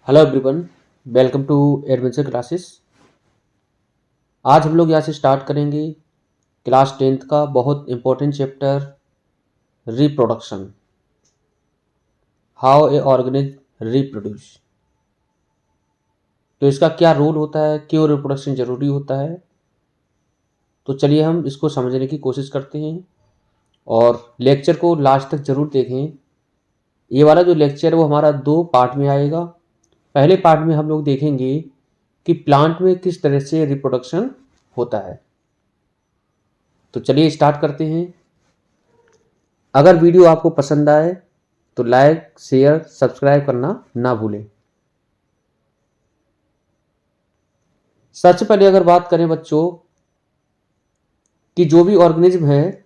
Hello everyone, welcome to adventure classes. आज हम लोग यहाँ से स्टार्ट करेंगे क्लास 10th का बहुत important chapter reproduction. How a organism reproduce. तो इसका क्या रोल होता है, क्यों रिप्रोडक्शन ज़रूरी होता है। तो चलिए हम इसको समझने की कोशिश करते हैं और लेक्चर को लास्ट तक ज़रूर देखें। ये वाला जो लेक्चर है वो हमारा 2 पार्ट में आएगा। पहले पार्ट में हम लोग देखेंगे कि प्लांट में किस तरह से रिप्रोडक्शन होता है। तो चलिए स्टार्ट करते हैं। अगर वीडियो आपको पसंद आए तो लाइक, शेयर, सब्सक्राइब करना ना भूलें। सबसे पहले अगर बात करें बच्चों कि जो भी ऑर्गेनिज्म है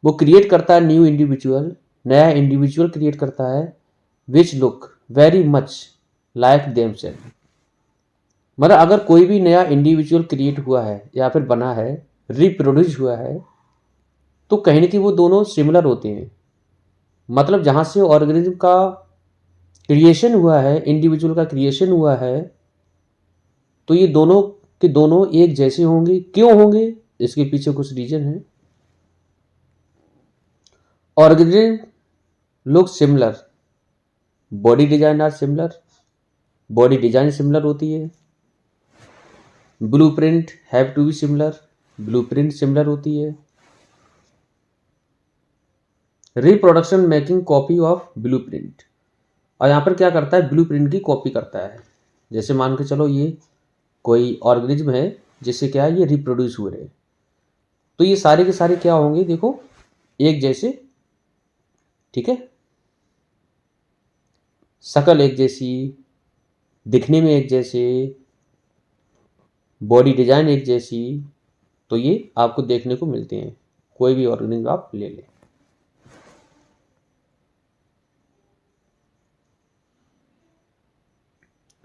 वो क्रिएट करता है न्यू इंडिविजुअल, नया इंडिविजुअल क्रिएट करता है which look very much like themselves. मतलब अगर कोई भी नया इंडिविजुअल क्रिएट हुआ है या फिर बना है, रिप्रोड्यूस हुआ है, तो कहीं ना कहीं वो दोनों सिमिलर होते हैं। मतलब जहाँ से ऑर्गेनिज्म का क्रिएशन हुआ है, इंडिविजुअल का क्रिएशन हुआ है, तो ये दोनों के दोनों एक जैसे होंगे। क्यों होंगे, इसके पीछे कुछ रीजन है। Organism look similar, body design are similar, body design similar होती है। Blueprint have to be similar, blueprint similar होती है। Reproduction making copy of blueprint, और यहाँ पर क्या करता है, ब्लूप्रिंट की कॉपी करता है। जैसे मान के चलो ये कोई ऑर्गेनिज्म है जिससे क्या है, ये रिप्रोड्यूस हो रहे हैं, तो ये सारे के सारे क्या होंगे, देखो एक जैसे। ठीक है, शक्ल एक जैसी, दिखने में एक जैसे, बॉडी डिजाइन एक जैसी, तो ये आपको देखने को मिलते हैं कोई भी ऑर्गेनिज्म आप ले लें।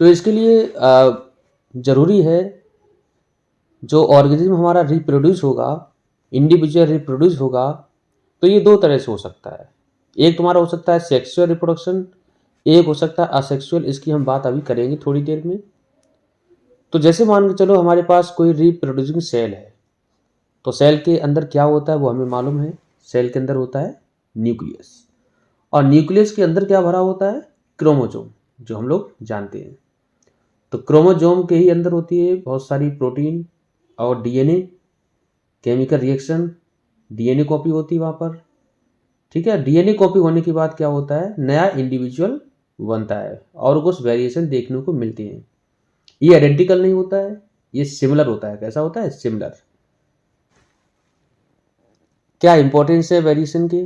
तो इसके लिए ज़रूरी है जो ऑर्गेनिज्म हमारा रिप्रोड्यूस होगा, इंडिविजुअल रिप्रोड्यूस होगा, तो ये 2 तरह से हो सकता है। एक तुम्हारा हो सकता है सेक्सुअल रिप्रोडक्शन, एक हो सकता है असेक्सुअल। इसकी हम बात अभी करेंगे थोड़ी देर में। तो जैसे मान के चलो हमारे पास कोई रिप्रोड्यूसिंग सेल है, तो सेल के अंदर क्या होता है वो हमें मालूम है। सेल के अंदर होता है न्यूक्लियस, और न्यूक्लियस के अंदर क्या भरा होता है, क्रोमोसोम, जो हम लोग जानते हैं। तो क्रोमोसोम के ही अंदर होती है बहुत सारी प्रोटीन और DNA, chemical reaction, DNA copy होती है वहाँ पर। ठीक है, डीएनए कॉपी होने के बाद क्या होता है, नया इंडिविजुअल बनता है और कुछ वेरिएशन देखने को मिलते हैं। ये आइडेंटिकल नहीं होता है, ये सिमिलर होता है। कैसा होता है, सिमिलर। क्या इंपॉर्टेंस है वेरिएशन की,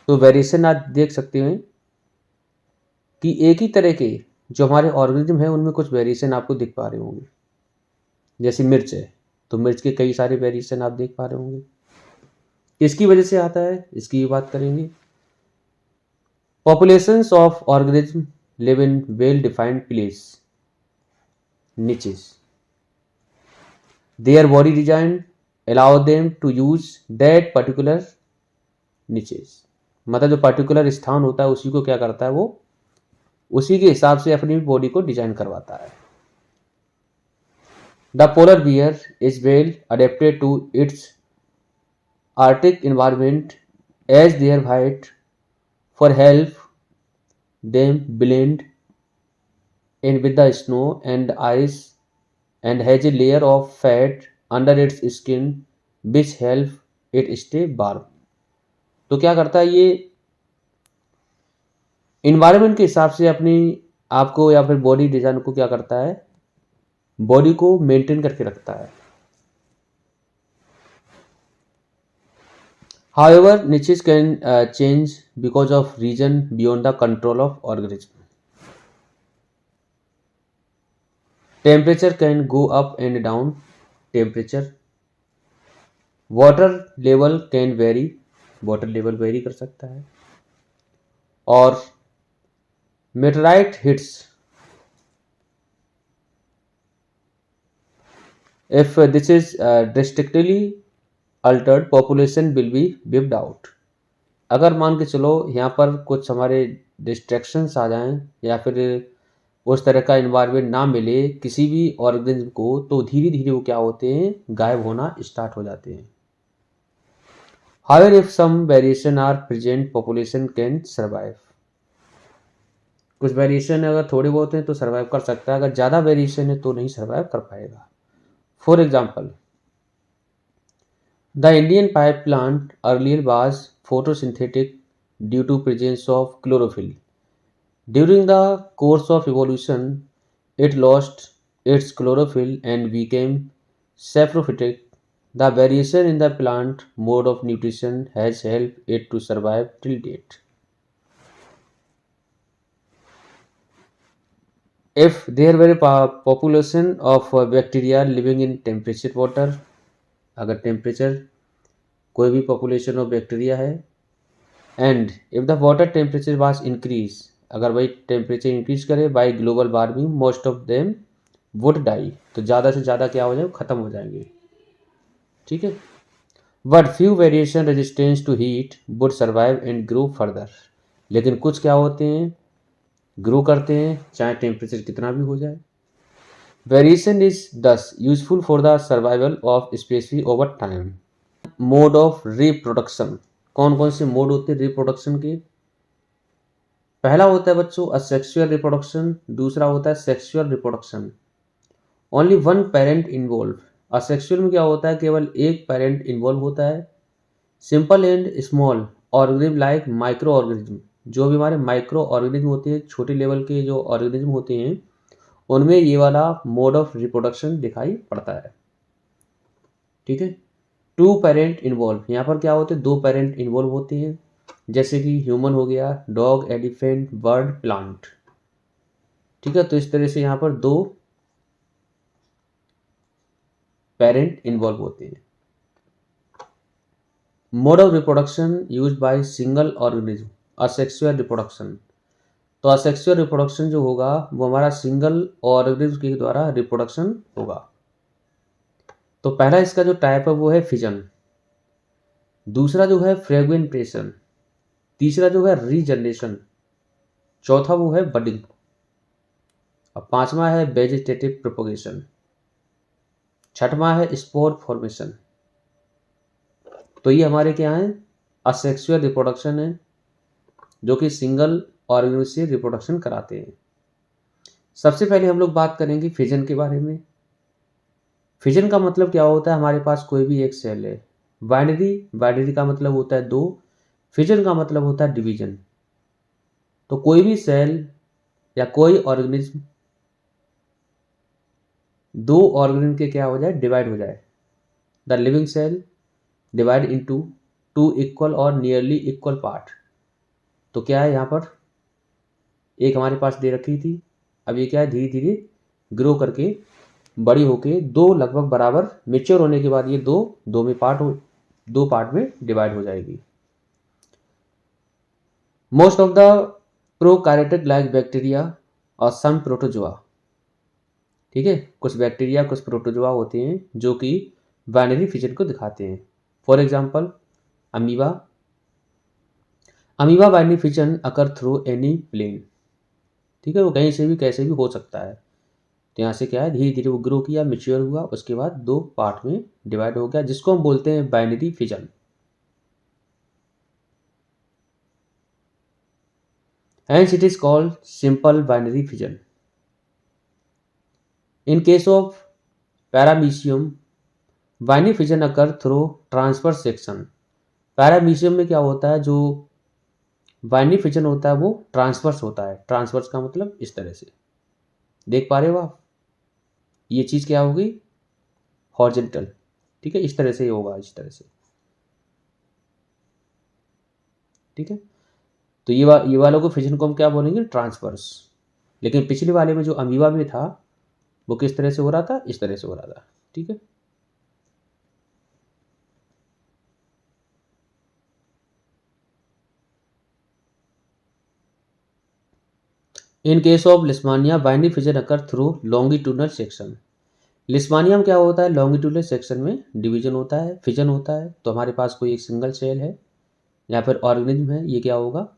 तो वेरिएशन आप देख सकते हैं कि एक ही तरह के जो हमारे ऑर्गेनिज्म है उनमें कुछ वेरिएशन आपको दिख पा रहे होंगे। जैसे मिर्च है, तो मिर्च के कई सारे वेरिएशन आप देख पा रहे होंगे। किसकी वजह से आता है, इसकी भी बात करेंगे। Populations of organisms live in well-defined place, niches. Their body design allow them to use that particular niches. मतलब जो पर्टिकुलर स्थान होता है उसी को क्या करता है, वो उसी के हिसाब से अपनी बॉडी को डिजाइन करवाता है। The polar bear is well adapted to its Arctic environment as their height for help them blend in with the snow and ice, and has a layer of fat under its skin which help it stay warm। तो क्या करता है ये, environment के हिसाब से अपनी आपको या फिर बॉडी डिजाइन को क्या करता है, बॉडी को मेंटेन करके रखता है। However, niches can change because of region beyond the control of organism. Temperature can go up and down. Temperature, water level can vary, water level very कर सकता है। और meteorite hits, if this is drastically altered, population will be wiped out। अगर मान के चलो यहाँ पर कुछ हमारे डिस्ट्रैक्शंस आ जाएं या फिर उस तरह का इन्वायरमेंट ना मिले किसी भी ऑर्गेनिज्म को, तो धीरे धीरे वो क्या होते हैं, गायब होना स्टार्ट हो जाते हैं। However, if some variation are present, population can survive. कुछ वेरिएशन अगर थोड़े बहुत हैं तो सर्वाइव कर सकता है, अगर ज़्यादा वेरिएशन है तो नहीं सर्वाइव कर पाएगा। For example, the Indian pipe plant earlier was photosynthetic due to presence of chlorophyll. During the course of evolution, it lost its chlorophyll and became saprophytic. The variation in the plant mode of nutrition has helped it to survive till date. If there were a population of bacteria living in temperature water, अगर temperature कोई भी population of bacteria है, and if the water temperature was increase, अगर भाई temperature increase करे by global warming, most of them would die, तो ज़्यादा से ज़्यादा क्या हो जाए, ख़त्म हो जाएंगे। ठीक है, but few variation resistance to heat would survive and grow further. लेकिन कुछ क्या होते हैं, ग्रो करते हैं चाहे टेम्परेचर कितना भी हो जाए। वेरिएशन इज दस useful for the survival of species over time. Mode of reproduction, कौन कौन से मोड होते हैं रिप्रोडक्शन के? पहला होता है बच्चों असेक्सुअल रिप्रोडक्शन, दूसरा होता है sexual reproduction. Only one parent involve. Asexual में क्या होता है, केवल एक पेरेंट इन्वॉल्व होता है। Simple and small organism like micro organism, जो भी हमारे माइक्रो ऑर्गेनिज्म होते हैं, छोटे लेवल के जो ऑर्गेनिज्म होते हैं, उनमें ये वाला मोड ऑफ रिप्रोडक्शन दिखाई पड़ता है। ठीक है, टू पेरेंट इन्वॉल्व, यहाँ पर क्या होते हैं, दो पेरेंट इन्वॉल्व होते हैं, जैसे कि ह्यूमन हो गया, डॉग, एलिफेंट, बर्ड, प्लांट। ठीक है, तो इस तरह से यहाँ पर दो पेरेंट इन्वॉल्व होते हैं। Mode of reproduction use by single organism, asexual reproduction. तो असेक्सुअल रिप्रोडक्शन जो होगा वो हमारा सिंगल ऑर्गेनिज्म के द्वारा रिप्रोडक्शन होगा। तो पहला इसका जो टाइप है वो है फिजन, दूसरा जो है फ्रेगमेंटेशन, तीसरा जो है रीजनरेशन, चौथा वो है बडिंग, और पांचवा है वेजिटेटिव प्रोपगेशन, छठवां है स्पोर फॉर्मेशन। तो ये हमारे क्या है, असेक्सुअल रिप्रोडक्शन है, जो कि सिंगल ऑर्गेनिज्म से रिप्रोडक्शन कराते हैं। सबसे पहले हम लोग बात करेंगे फिजन के बारे में। फिजन का मतलब क्या होता है, हमारे पास कोई भी एक सेल है। बाइनरी, बाइनरी का मतलब होता है दो, फिजन का मतलब होता है डिवीजन। तो कोई भी सेल या कोई ऑर्गेनिज्म दो ऑर्गेनिज्म के क्या हो जाए, डिवाइड हो जाए। The living cell divide into two equal और नियरली इक्वल पार्ट। तो क्या है, यहाँ पर एक हमारे पास दे रखी थी, अब ये क्या है, धीरे धीरे ग्रो करके बड़ी होके दो लगभग बराबर मेच्योर होने के बाद ये दो पार्ट में डिवाइड हो जाएगी। Most of the prokaryotic like bacteria और सम प्रोटोजोआ। ठीक है, कुछ बैक्टीरिया कुछ प्रोटोजोआ होते हैं जो कि बाइनरी फिजन को दिखाते हैं। For example amoeba, amoeba binary fission occur through any plane. ठीक है, वो कहीं से भी कैसे भी हो सकता है। तो यहाँ से क्या है, धीरे धीरे वो ग्रो किया, मेच्योर हुआ, उसके बाद दो पार्ट में डिवाइड हो गया, जिसको हम बोलते हैं binary fission. Hence it is called simple binary fission. In case of paramecium, binary fission occur through transverse section. Paramecium में क्या होता है, जो बाइनरी फिजन होता है वो ट्रांसवर्स होता है। ट्रांसवर्स का मतलब इस तरह से देख पा रहे हो आप, ये चीज़ क्या होगी, हॉरिजॉन्टल। ठीक है, इस तरह से होगा, इस तरह से। ठीक है, तो ये वालों को फिजन को हम क्या बोलेंगे, ट्रांसवर्स। लेकिन पिछले वाले में जो अमीबा में था वो किस तरह से हो रहा था, इस तरह से हो रहा था। ठीक है, in case of Leishmania binary fission occur through longitudinal section. Leishmania में क्या होता है, लॉन्गिट्यूडनल सेक्शन में डिवीजन होता है, फिजन होता है। तो हमारे पास कोई एक सिंगल सेल है, या फिर ऑर्गेनिज्म है, ये क्या होगा,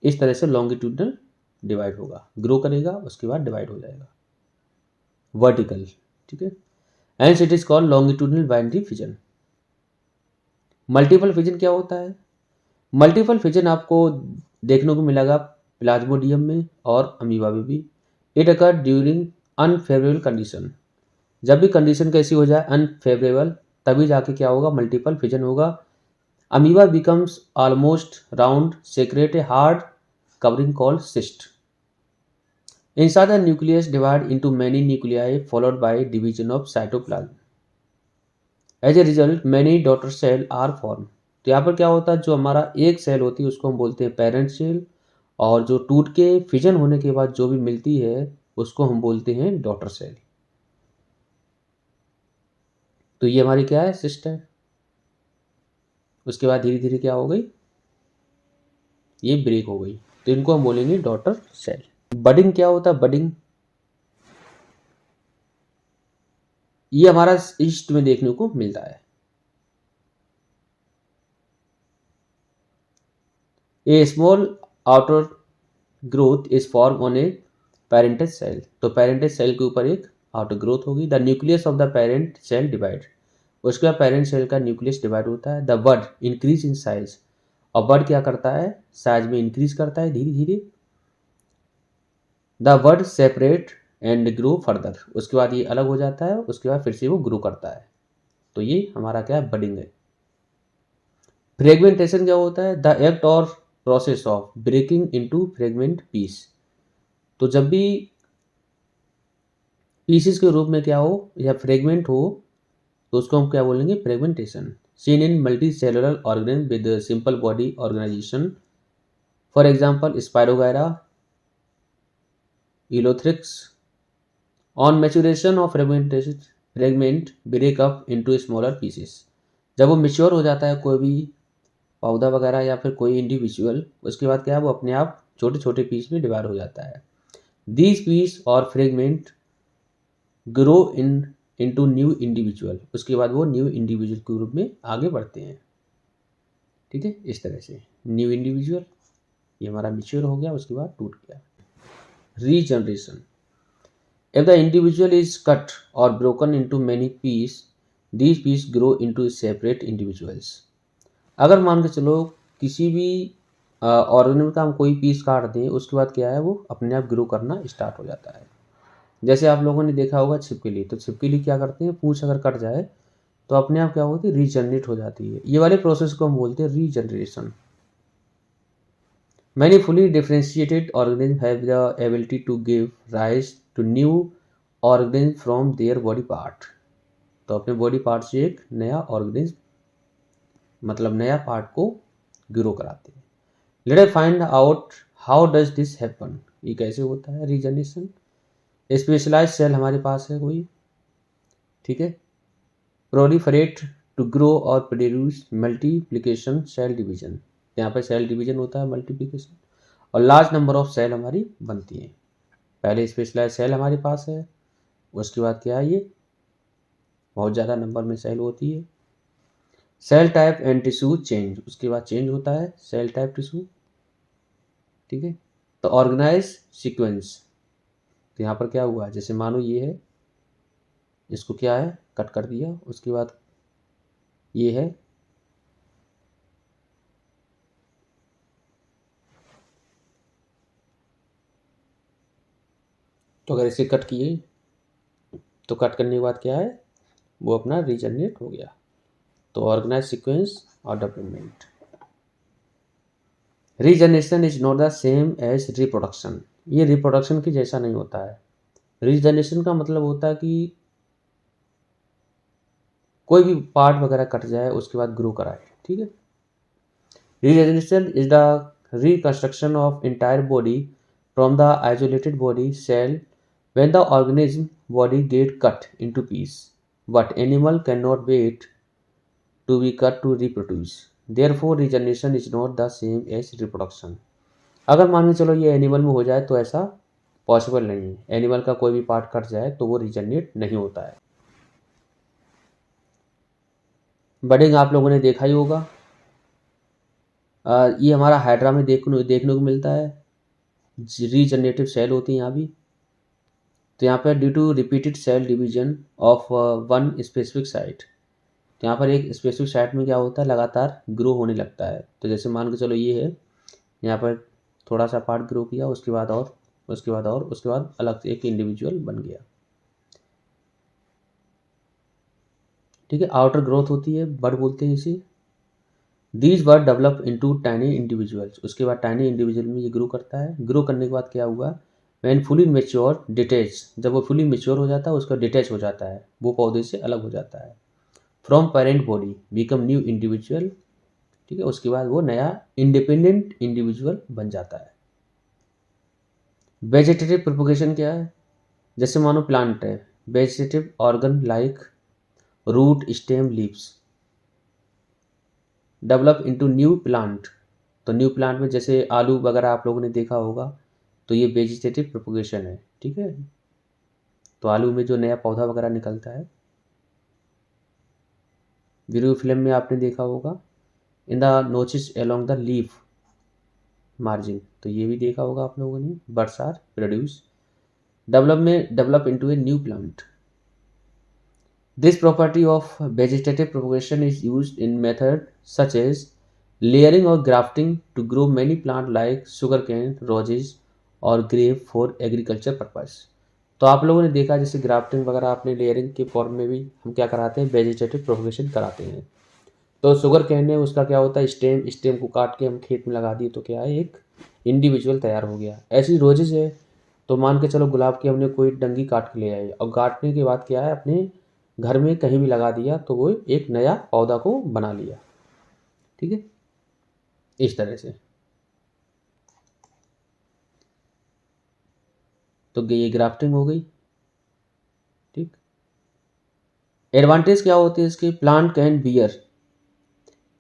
इस तरह से लॉन्गिट्यूडनल डिवाइड होगा, ग्रो करेगा उसके बाद डिवाइड हो जाएगा वर्टिकल, ठीक है। And it is called longitudinal binary fission. Multiple fission क्या होता है? मल्टीपल फिजन आपको देखने को मिलेगा प्लाज्मोडियम में और अमीबा में भी। It occur during unfavourable condition. जब भी कंडीशन कैसी हो जाए अनफेवरेबल, तभी जाके क्या होगा, मल्टीपल फिजन होगा। Amoeba becomes almost round, secrete a hard covering called cyst. Inside the nucleus divide into many nuclei followed by division of cytoplasm. As a result, many daughter cell are formed. तो यहाँ पर क्या होता है, जो हमारा एक सेल होती है उसको हम बोलते हैं पेरेंट सेल, और जो टूट के फिजन होने के बाद जो भी मिलती है उसको हम बोलते हैं डॉटर सेल। तो ये हमारी क्या है, सिस्ट है। उसके बाद धीरे धीरे क्या हो गई, ये ब्रेक हो गई, तो इनको हम बोलेंगे डॉटर सेल। बडिंग क्या होता है, बडिंग ये हमारा ईस्ट में देखने को मिलता है। A small outer growth is form on a parentage cell. तो पेरेंटेज सेल के ऊपर एक आउटर ग्रोथ होगी। The nucleus of the parent cell divide. उसके बाद पेरेंट सेल का न्यूक्लियस डिवाइड होता है। The bud increase in size. और बड क्या करता है, साइज में इंक्रीज करता है धीरे धीरे। The bud separate and grow further. उसके बाद ये अलग हो जाता है, उसके बाद फिर से वो ग्रो करता है। तो ये हमारा क्या है, बडिंग है। फ्रेगमेंटेशन क्या होता है, द एक्ट और process of breaking into fragment piece. तो जब भी पीसेस के रूप में क्या हो या फ्रेगमेंट हो तो उसको हम क्या बोलेंगे, fragmentation. Seen in multi cellular organism with simple body organisation, for example Spirogyra, Ulothrix. On maturation of fragment break up into smaller pieces. जब वो मेच्योर हो जाता है कोई भी पौधा वगैरह या फिर कोई इंडिविजुअल, उसके बाद क्या है, वो अपने आप छोटे छोटे पीस में डिवाइड हो जाता है। दीज पीस और fragment grow into new individual. उसके बाद वो न्यू इंडिविजुअल के रूप में आगे बढ़ते हैं, ठीक है। इस तरह से न्यू इंडिविजुअल, ये हमारा मेच्योर हो गया, उसके बाद टूट गया। Regeneration. If the individual is cut और broken into many piece, these piece grow into separate individuals. अगर मान के चलो किसी भी ऑर्गेनिज्म का हम कोई पीस काट दें, उसके बाद क्या है, वो अपने आप ग्रो करना स्टार्ट हो जाता है। जैसे आप लोगों ने देखा होगा छिपकली, तो छिपकली क्या करते हैं, पूंछ अगर कट जाए तो अपने आप क्या होती है, रीजनरेट हो जाती है। ये वाले प्रोसेस को हम बोलते हैं regeneration. Many fully differentiated organism have the ability to give rise to new organism from their body part. तो अपने बॉडी पार्ट से एक नया ऑर्गेनिज्म, मतलब नया पार्ट को ग्रो कराते हैं। Let us find out how does this happen. ये कैसे होता है रीजनरेशन। स्पेशलाइज सेल हमारे पास है कोई, ठीक है, प्रोलिफरेट टू ग्रो और प्रोड्यूस मल्टीप्लिकेशन सेल डिवीजन। यहाँ पर सेल डिवीजन होता है, मल्टीप्लिकेशन, और लार्ज नंबर ऑफ सेल हमारी बनती हैं। पहले स्पेशलाइज सेल हमारे पास है, उसके बाद क्या है, ये बहुत ज़्यादा नंबर में सेल होती है। Cell type and tissue change. उसके बाद चेंज होता है सेल टाइप, टिश्यू, ठीक है। तो ऑर्गेनाइज सीक्वेंस। तो यहाँ पर क्या हुआ, जैसे मानो ये है, इसको क्या है, कट कर दिया, उसके बाद ये है, तो अगर इसे कट किए तो कट करने के बाद क्या है, वो अपना रीजनरेट हो गया। तो ऑर्गेनाइज सीक्वेंस और development. Regeneration is not the same as reproduction. ये रिप्रोडक्शन की जैसा नहीं होता है। रीजनरेशन का मतलब होता है कि कोई भी पार्ट वगैरह कट जाए उसके बाद ग्रो कराए, ठीक है। Regeneration is the reconstruction of entire body from the isolated body cell when the organism body get cut into piece, but animal cannot wait to be cut to reproduce. Therefore regeneration is not the same as reproduction. अगर मान के चलो ये animal में हो जाए तो ऐसा पॉसिबल नहीं है। एनिमल का कोई भी पार्ट कट जाए तो वो रिजनरेट नहीं होता है। बडिंग आप लोगों ने देखा ही होगा, ये हमारा हाइड्रा में देखने को मिलता है। रीजनरेटिव सेल होती हैं यहाँ भी। तो यहाँ पर due to repeated cell division of one specific site, तो यहाँ पर एक स्पेसिफिक साइट में क्या होता है, लगातार ग्रो होने लगता है। तो जैसे मान के चलो ये है, यहाँ पर थोड़ा सा पार्ट ग्रो किया, उसके बाद और उसके बाद और उसके बाद अलग से एक इंडिविजुअल बन गया। ठीक है, आउटर ग्रोथ होती है, बड बोलते हैं इसे। These word develop into tiny individuals, उसके बाद टाइनी इंडिविजुअल में ये ग्रो करता है। ग्रो करने के बाद क्या हुआ, व्हेन फुली मेच्योर डिटेच, जब वो फुली मेच्योर हो जाता है उसका डिटैच हो जाता है, वो पौधे से अलग हो जाता है। From parent body become new individual. ठीक है, उसके बाद वो नया इंडिपेंडेंट इंडिविजुअल बन जाता है। वेजिटेटिव प्रोपोगेशन क्या है, जैसे मानो प्लांट है, vegetative organ like root stem leaves develop into new plant. तो न्यू प्लांट में जैसे आलू वगैरह आप लोगों ने देखा होगा, तो ये वेजिटेटिव प्रोपोगेशन है। ठीक है, तो आलू में जो नया पौधा वगैरह निकलता है। वीडियो फिल्म में आपने देखा होगा in the notches along the leaf margin, तो ये भी देखा होगा आप लोगों ने। Birds are produce develop into a new plant. This property of vegetative propagation is used in methods such as layering or grafting to grow many plants like sugarcane, roses और grape for agriculture purpose। तो आप लोगों ने देखा जैसे grafting वगैरह आपने layering के फॉर्म में भी हम क्या कराते हैं, वेजिटेटिव प्रोपगेशन कराते हैं। तो शुगर कैन है, उसका क्या होता है, स्टेम को काट के हम खेत में लगा दिए तो क्या है, एक इंडिविजुअल तैयार हो गया। ऐसी रोजेज है, तो मान के चलो गुलाब की हमने कोई डंगी काट के ले आए और काटने के बाद क्या है, अपने घर में कहीं भी लगा दिया तो वो एक नया पौधा को बना लिया। ठीक है, इस तरह से। तो ये ग्राफ्टिंग हो गई। ठीक, एडवांटेज क्या होते हैं इसके, plant can bear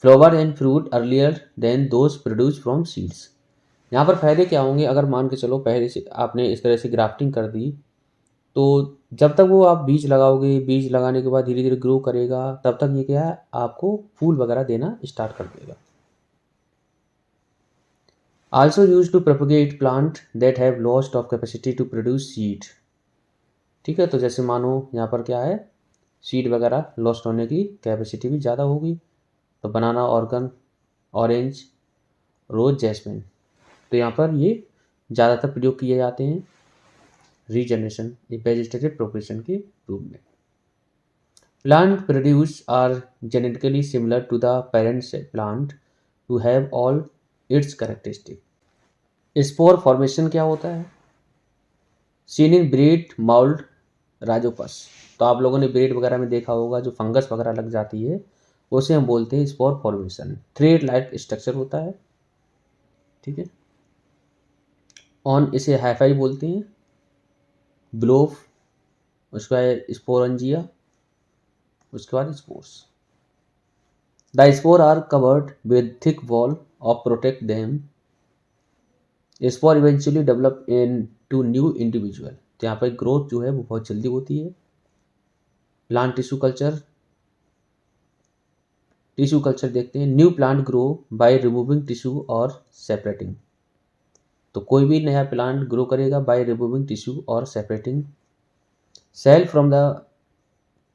flower and fruit earlier than those produce from seeds. यहाँ पर फायदे क्या होंगे, अगर मान के चलो पहले से आपने इस तरह से ग्राफ्टिंग कर दी, तो जब तक वो आप बीज लगाओगे, बीज लगाने के बाद धीरे धीरे ग्रो करेगा, तब तक ये क्या है, आपको फूल वगैरह देना स्टार्ट कर देगा। Also use to propagate plant that have lost of capacity to produce seed. ठीक है, तो जैसे मानो यहाँ पर क्या है, सीड वगैरह लॉस्ट होने की कैपेसिटी भी ज़्यादा होगी। तो बनाना, ऑर्गन, ऑरेंज, रोज, जैस्मिन, तो यहाँ पर ये ज़्यादातर प्रयोग किए जाते हैं रीजनरेशन, वेजिटेटिव प्रोपगेशन के रूप में। Plant produce are genetically similar to the parent plant to have all its characteristic. Spore formation क्या होता है, seen in bread mould Rhizopus. तो आप लोगों ने ब्रीड वगैरह में देखा होगा, जो फंगस वगैरह लग जाती है उसे हम बोलते हैं spore formation. Thread like structure होता है। ठीक है, ऑन इसे हाइफाई बोलते हैं, ब्लोफ, उसका है स्पोरंजिया, उसके बाद spores. The spore are covered with thick wall of protect them. Spore eventually develop into new individual. तो यहाँ पर ग्रोथ जो है वो बहुत जल्दी होती है। प्लांट टिश्यू कल्चर देखते हैं। New plant grow by removing tissue और सेपरेटिंग। तो कोई भी नया प्लांट ग्रो करेगा बाय रिमूविंग टिश्यू और separating cell from the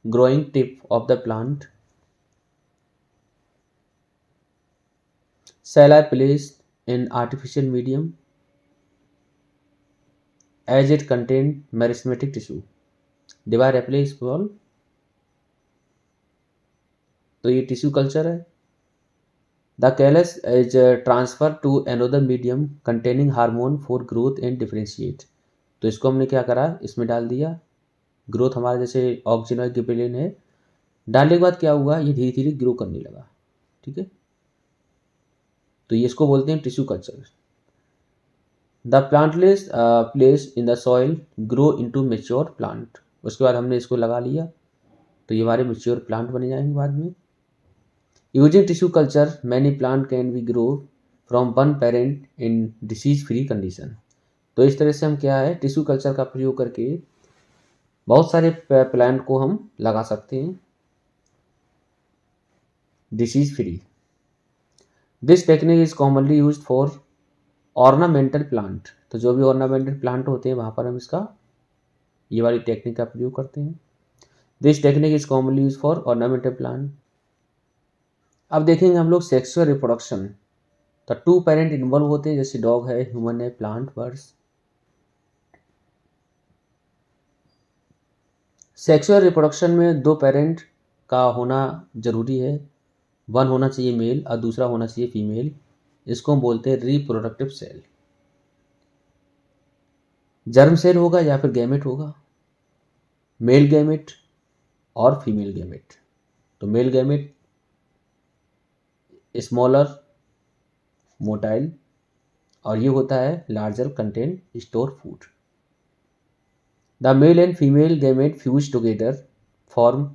growing tip of the plant. Cell are placed in artificial medium as it contained meristematic tissue। दीवार replace wall, तो ये टिश्यू कल्चर है। The callus is transfer to another medium containing hormone for growth and differentiate. तो इसको हमने क्या करा, इसमें डाल दिया। ग्रोथ हमारा जैसे ऑक्सीजन और गिबरेलिन है, डालने के बाद क्या हुआ, ये धीरे धीरे ग्रो करने लगा। ठीक है, तो ये इसको बोलते हैं tissue culture. The plantlets place in the soil grow into mature plant. उसके बाद हमने इसको लगा लिया तो ये हमारे मेच्योर प्लांट बने जाएंगे बाद में। Using tissue culture many plant can be grow from one parent in disease free condition. तो इस तरह से हम क्या है, टिश्यू कल्चर का प्रयोग करके बहुत सारे प्लांट को हम लगा सकते हैं disease free. This technique is commonly use for ornamental plant. तो जो भी ऑर्नामेंटल प्लांट होते हैं वहाँ पर हम इसका ये वाली टेक्निक का प्रयोग करते हैं। This technique is commonly use for ornamental plant. अब देखेंगे हम लोग सेक्सुअल रिप्रोडक्शन। तो टू पेरेंट इन्वॉल्व होते हैं, जैसे डॉग है, ह्यूमन है, प्लांट, बर्ड्स। सेक्सुअल रिप्रोडक्शन में दो पेरेंट का होना जरूरी है। वन होना चाहिए मेल और दूसरा होना चाहिए फीमेल। इसको हम बोलते हैं रिप्रोडक्टिव सेल। जर्म सेल होगा या फिर गैमेट होगा, मेल गैमेट और फीमेल गैमेट। तो मेल गैमेट स्मॉलर, मोटाइल, और ये होता है larger contain store food. The male and female gamete fuse together form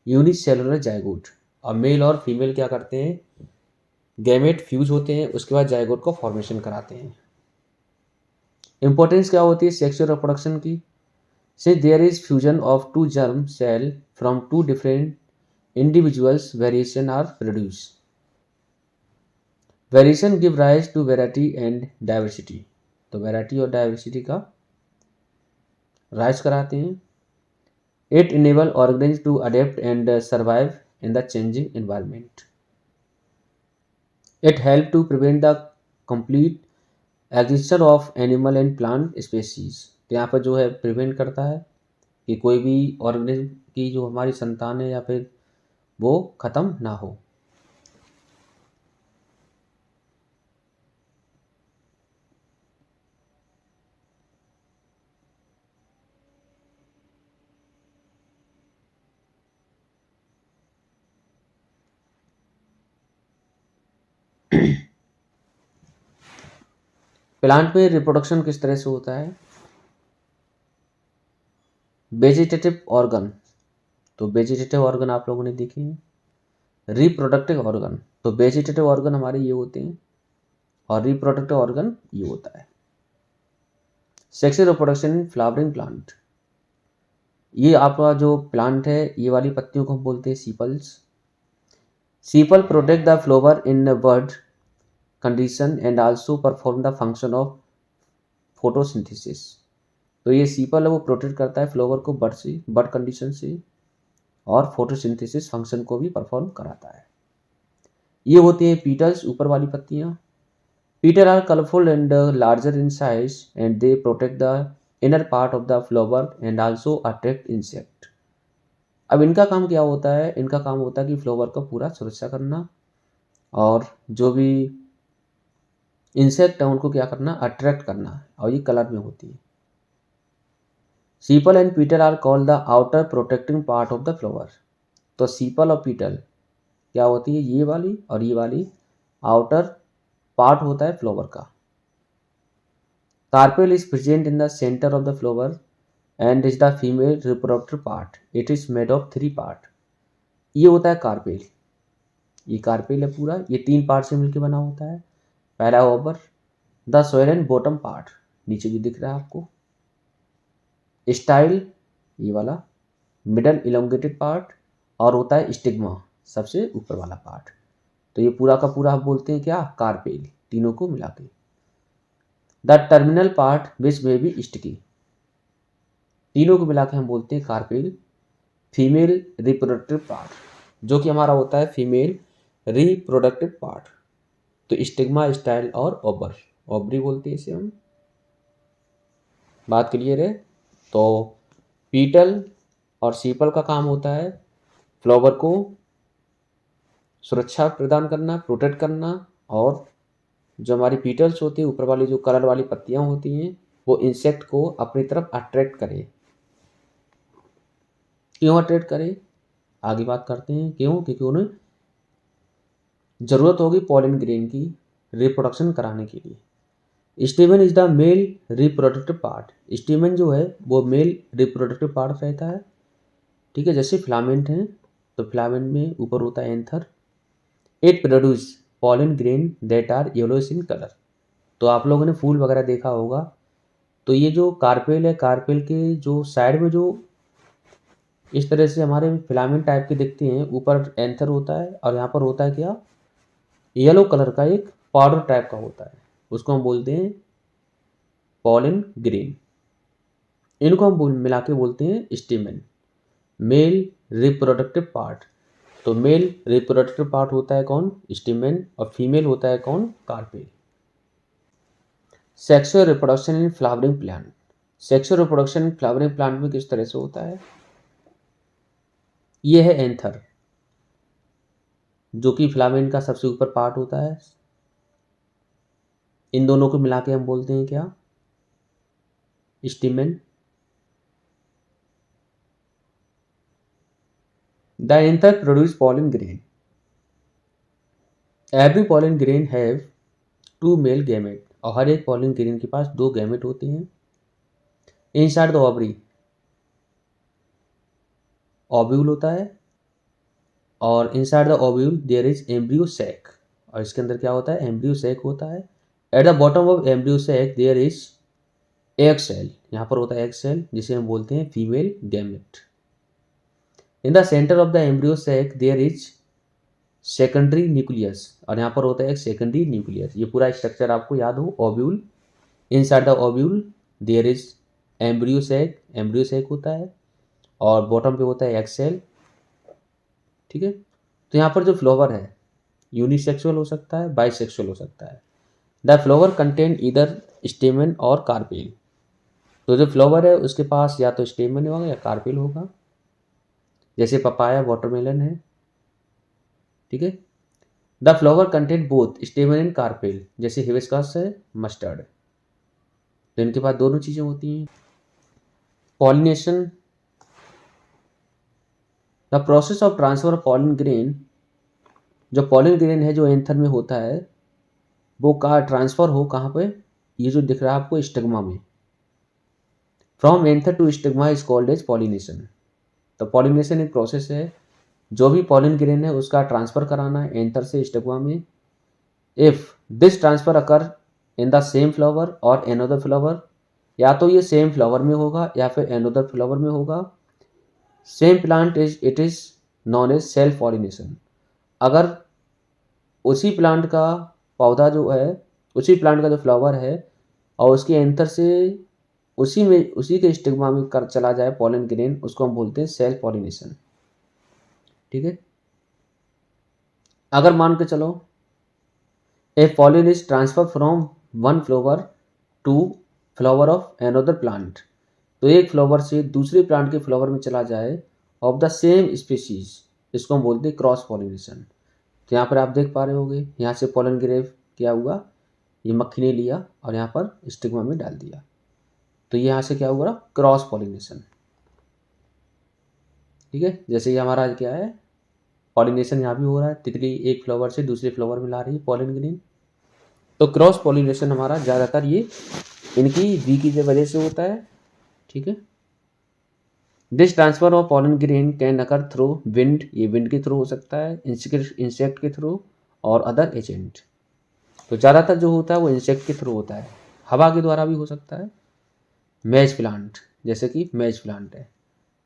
unicellular zygote. और मेल और फीमेल क्या करते हैं, गैमेट फ्यूज होते हैं, उसके बाद जाइगोट को फॉर्मेशन कराते हैं। इंपॉर्टेंस क्या होती है सेक्सुअल रिप्रोडक्शन की? से there is fusion of two germ cell from two different individuals, variation are produce. Variation give rise to variety and diversity. तो वेराइटी और डाइवर्सिटी का राइज कराते हैं। It enable organism to adapt and survive in the changing environment. It help to prevent the complete existence of animal and plant species. तो यहाँ पर जो है प्रिवेंट करता है कि कोई भी ऑर्गेनिज्म की जो हमारी संतान है या फिर वो ख़त्म ना हो। प्लांट में रिप्रोडक्शन किस तरह से होता है? Vegetative organ. तो वेजिटेटिव ऑर्गन आप लोगों ने देखे हैं। रिप्रोडक्टिव ऑर्गन, तो वेजिटेटिव ऑर्गन हमारे ये होते हैं और रिप्रोडक्टिव ऑर्गन ये होता है। Sexual reproduction in flowering plant. ये आपका जो प्लांट है, ये वाली पत्तियों को हम बोलते हैं sepals. Sepal protect the flower in bud condition and also perform the function of photosynthesis. तो ये सीपल है वो प्रोटेक्ट करता है फ्लावर को बर्ड से, बर्ड कंडीशन से, और फोटोसिंथेसिस फंक्शन को भी परफॉर्म कराता है। ये होती हैं पीटल्स, ऊपर वाली पत्तियां। Petal are colourful and larger in size and they protect the inner part of the flower and also attract insect. अब इनका काम क्या होता है? इनका काम होता है कि फ्लावर का पूरा सुरक्षा करना और जो भी इंसेक्ट है उनको क्या करना, अट्रैक्ट करना, और ये कलर में होती है। Sepal and petal are called the outer protecting part of the flower. तो सीपल और पीटल क्या होती है, ये वाली और ये वाली आउटर पार्ट होता है फ्लावर का। Carpel is present in the centre of the flower and is the female reproductive part. It is made of 3 part. ये होता है कार्पेल। ये कार्पेल है पूरा, ये 3 पार्ट से मिलकर बना होता है। पहला over the soil and bottom part, नीचे भी दिख रहा है आपको। स्टाइल ये वाला, मिडल इलोंगेटेड पार्ट, और होता है स्टिग्मा, सबसे ऊपर वाला पार्ट। तो ये पूरा का पूरा आप बोलते हैं क्या, कार्पेल, तीनों को मिला के। द टर्मिनल पार्ट विच में भी स्टिकी, तीनों को मिला के हम बोलते हैं कार्पेल। फीमेल रिप्रोडक्टिव पार्ट, जो कि हमारा होता है फीमेल रिप्रोडक्टिव पार्ट। तो स्टिग्मा, स्टाइल और ओबर, ओबरी बोलते हैं इसे हम। बात क्लियर है? तो पीटल और सीपल का काम होता है फ्लावर को सुरक्षा प्रदान करना, प्रोटेक्ट करना, और जो हमारी पीटल्स होती है, ऊपर वाली जो कलर वाली पत्तियां होती हैं, वो इंसेक्ट को अपनी तरफ अट्रैक्ट करे। क्यों अट्रैक्ट करे, आगे बात करते हैं क्यों। क्योंकि उन्हें ज़रूरत होगी पॉलन ग्रेन की रिप्रोडक्शन कराने के लिए। स्टेमन is the male reproductive part. स्टेमन जो है वो मेल रिप्रोडक्टिव पार्ट रहता है, ठीक है। जैसे फिलामेंट हैं, तो फिलामेंट में ऊपर होता है anther. It produce pollen grain that are yellowish in colour. तो आप लोगों ने फूल वगैरह देखा होगा, तो ये जो कार्पेल है, कार्पेल के जो साइड में जो इस तरह से हमारे फिलामेंट टाइप के दिखते हैं, ऊपर एंथर होता है और यहाँ पर होता है क्या, येलो कलर का एक पाउडर टाइप का होता है, उसको हम बोलते हैं पॉलन ग्रेन। इनको हम मिला के बोलते हैं स्टेमन। मेल रिप्रोडक्टिव पार्ट, तो मेल रिप्रोडक्टिव पार्ट होता है कौन, स्टेमन, और फीमेल होता है कौन, carpel. Sexual reproduction in flowering plant, sexual reproduction in flowering plant में किस तरह से होता है, ये है एंथर, जो कि फ्लामेन का सबसे ऊपर पार्ट होता है। इन दोनों को मिला के हम बोलते हैं क्या, stamen. The anther produce pollen grain, every pollen grain have 2 male gamete, और हर एक पॉलन ग्रेन के पास 2 गैमेट होते हैं। इनसाइड द ओवरी, ओव्यूल होता है, और inside the ovule there is embryo sac, और इसके अंदर क्या होता है, एम्ब्रियो सैक होता है। At the bottom of embryo sac there is egg cell, यहाँ पर होता है एग सेल, जिसे हम बोलते हैं female gamete. In the centre of the embryo sac there is secondary nucleus, और यहाँ पर होता है एक सेकेंडरी न्यूक्लियस। ये पूरा स्ट्रक्चर आपको याद हो, ovule, inside the ovule there is embryo sac होता है, और बॉटम पे होता है एग सेल। ठीक है, तो यहाँ पर जो फ्लावर है यूनिसेक्सुअल हो सकता है, बाइसेक्सुअल हो सकता है। द फ्लावर कंटेन इधर स्टेमन और कार्पेल, तो जो फ्लावर है उसके पास या तो स्टेमन होगा या कार्पेल होगा, जैसे पपाया, वाटरमेलन है। ठीक है, the flower contain both स्टेमन and carpel, जैसे हिबिस्कस है, मस्टर्ड, तो इनके पास दोनों चीजें होती हैं। Pollination, the process of transfer of pollen grain, जो पॉलन ग्रेन है जो एंथर में होता है वो कहाँ ट्रांसफर हो, कहाँ पे, ये जो दिख रहा है आपको स्टिग्मा में, from anther to stigma is called as pollination. तो पॉलिनेशन एक प्रोसेस है, जो भी पॉलन ग्रेन है उसका ट्रांसफर कराना है एंथर से स्टिग्मा में। If this transfer occur in the same flower और एनोदर फ्लावर, या तो ये सेम फ्लावर में होगा या फिर एनोदर फ्लावर में होगा। Same plant it is known as self pollination, अगर उसी प्लांट का पौधा जो है, उसी प्लांट का जो फ्लावर है और उसके एंथर से उसी के स्टिग्मा में कर चला जाए पॉलन ग्रेन, उसको हम बोलते हैं सेल्फ पॉलिनेशन। ठीक है, अगर मान के चलो a pollen is transfer from one flower to flower of another plant, तो एक फ्लावर से दूसरे प्लांट के फ्लावर में चला जाए ऑफ द सेम स्पीशीज, इसको हम बोलते हैं क्रॉस पॉलिनेशन। तो यहाँ पर आप देख पा रहे होंगे, यहाँ से पॉलन ग्रेव क्या हुआ, ये मक्खी ने लिया और यहाँ पर स्टिग्मा में डाल दिया, तो यहाँ से क्या हुआ, क्रॉस पॉलिनेशन। ठीक है, जैसे ये हमारा क्या है, पॉलिनेशन यहाँ भी हो रहा है, तितली एक फ्लावर से दूसरे फ्लावर में ला रही है पॉलन ग्रेन, तो क्रॉस पॉलिनेशन हमारा ज़्यादातर ये इनकी बी की वजह से होता है। ठीक है, this transfer of pollen grain can occur through wind, ये विंड के थ्रू हो सकता है, इंसेक्ट के थ्रू और अदर एजेंट। तो ज़्यादातर जो होता है वो इंसेक्ट के थ्रू होता है, हवा के द्वारा भी हो सकता है। मेज प्लांट, जैसे कि मेज प्लांट है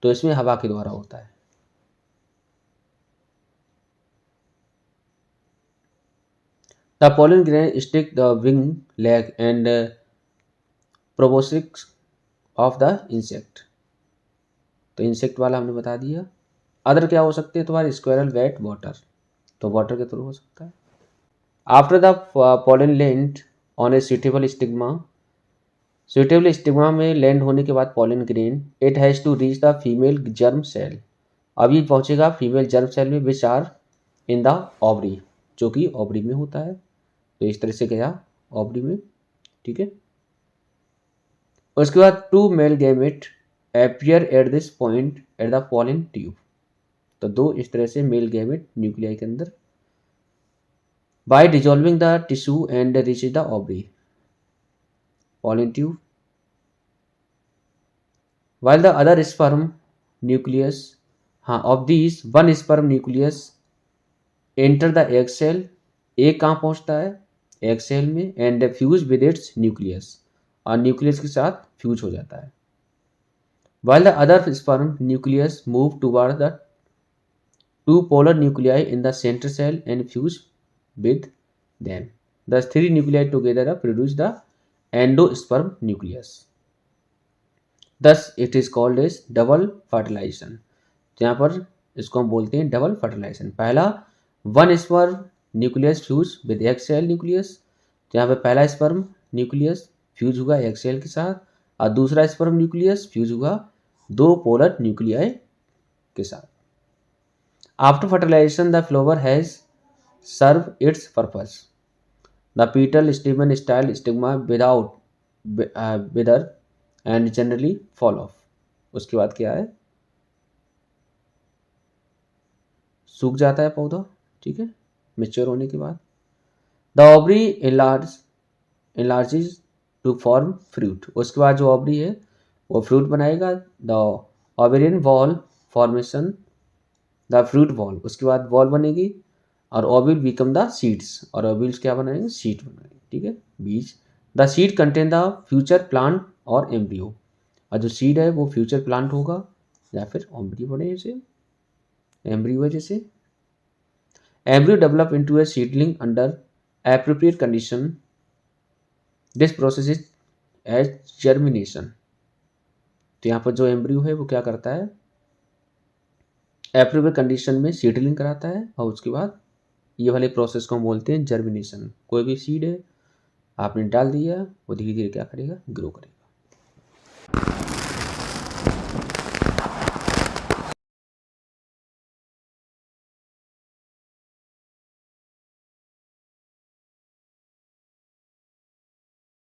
तो इसमें हवा के द्वारा होता है। The pollen grain stick the wing, leg and proboscis of the insect, तो इंसेक्ट वाला हमने बता दिया। अदर क्या हो सकते हैं तुम्हारे, स्क्वायरल, वेट, वाटर, तो वाटर के थ्रू हो सकता है। After the pollen land on a suitable stigma, suitable stigma में लैंड होने के बाद pollen grain, it has to reach the female germ cell, अब ये पहुंचेगा फीमेल जर्म सेल में, which are in the ovary, जो कि ओवरी में होता है। तो इस तरह से गया ओवरी में। ठीक है, उसके बाद 2 male gamete appear at this point at the pollen tube, तो 2 इस तरह से मेल गैमेट न्यूक्लियाई के अंदर by dissolving the tissue and reaches the ovary, pollen tube, while the other sperm nucleus, of these one sperm nucleus enter the egg cell, एक कहाँ पहुँचता है, एग सेल में, and fuse with its nucleus, और nucleus के साथ fuse हो जाता है। while the other sperm nucleus move toward the 2 polar nuclei in the center cell and fuse with then the three nuclei together produce the endosperm nucleus. Thus it is called as double fertilization. तो यहाँ पर इसको हम बोलते हैं double fertilisation. पहला one sperm nucleus fuse with egg cell nucleus, तो यहाँ पे पहला स्पर्म न्यूक्लियस फ्यूज हुआ एग सेल के साथ और दूसरा स्पर्म न्यूक्लियस फ्यूज हुआ दो पोलर न्यूक्लियाई के साथ। After fertilisation the flower has serve its purpose, the petal stamen style stigma without wither and generally fall off. उसके बाद क्या है, सूख जाता है पौधा, ठीक है, मेच्योर होने के बाद। The ovary enlarges to form fruit, उसके बाद जो ओवरी है वो फ्रूट बनाएगा। The ovarian wall formation the fruit wall, उसके बाद वॉल बनेगी और ओव्यूल बिकम द सीड्स, और ओव्यूल्स क्या बनाएंगे, सीड बनाएंगे, ठीक है, बीज। The seed contain the future plant और एम्ब्रियो, और जो सीड है वो फ्यूचर प्लांट होगा या फिर एम्ब्रियो बने जैसे एम्ब्रियो है जैसे। Embryo develop into a seedling under appropriate condition, this process is as germination. तो यहाँ पर जो एम्ब्रियो है वो क्या करता है, एप्रोप्रिएट कंडीशन में सीडलिंग कराता है और उसके बाद ये वाले प्रोसेस को हम बोलते हैं जर्मिनेशन। कोई भी सीड है आपने डाल दिया वो धीरे धीरे क्या करेगा, ग्रो करेगा।